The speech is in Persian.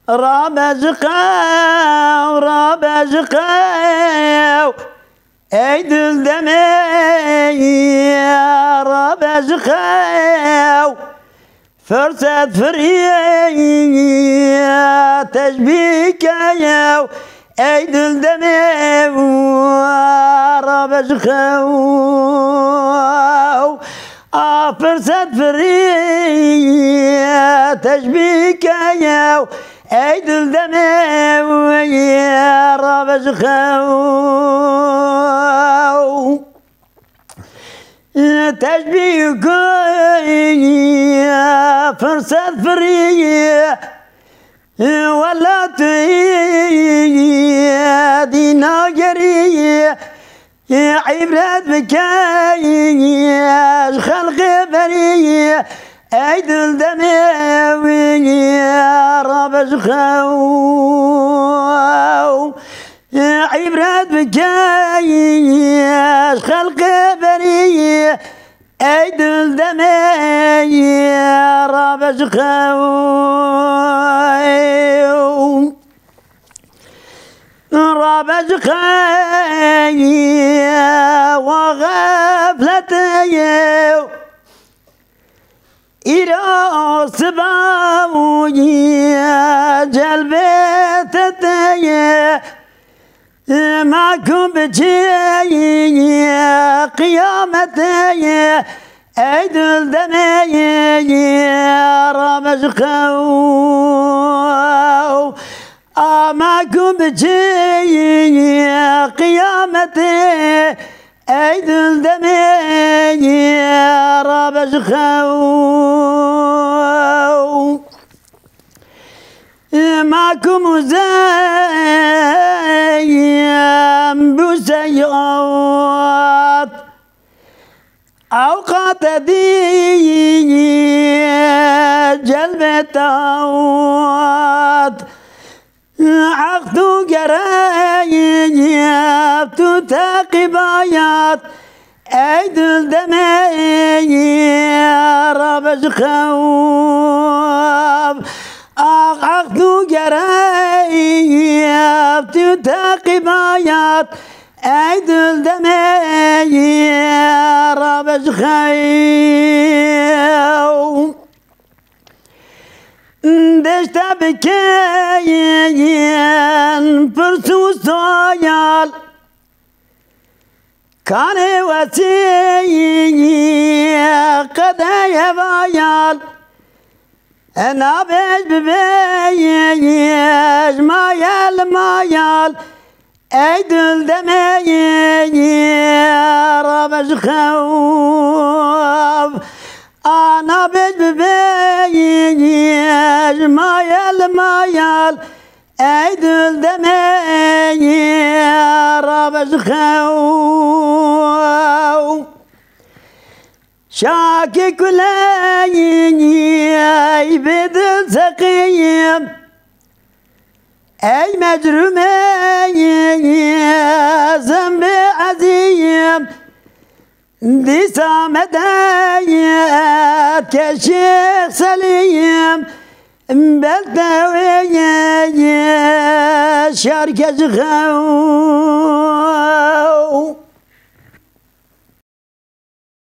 رابجقاو رابجقاو عيد الدمي رابجقاو فرسة فريا تشبيكاو عيد الدمي رابجقاو فرسة فريا تشبيكاو عيد الدمي رابجقاو تشبيك فرسة فرية ولا دينا قرية عبرت بكاي خلق برية عيد الدمي رابجقاو عبرت بكاي خلق برية عيد الدمي رابجقاو رابجقاي وغفلتي إلى سباوي جلبتتي معكم بجي قيامتي عيد الدمي رابجقاو معكم بجي قيامتي عيد الدمي رابجقاو معكم زين بسيئات أوقات دي جلبتات عقد قرايب تتاقبايات عيد الدمي رابجقاو عقد قرايب تتاقبايات عيد الدمي رابجقاو دشت بكاين فرسوس صايال كان وسيء قدايا بايال انا بيج ببيج مايال عيد الدمي رابجقاو انا بيج ببيج مايال عيد الدمي رابجقاو شاكي كلاي بدل سقيم اي مجرمي ذنب عظيم دي سامدايات كشيخ سليم بلدوية شارك جغاو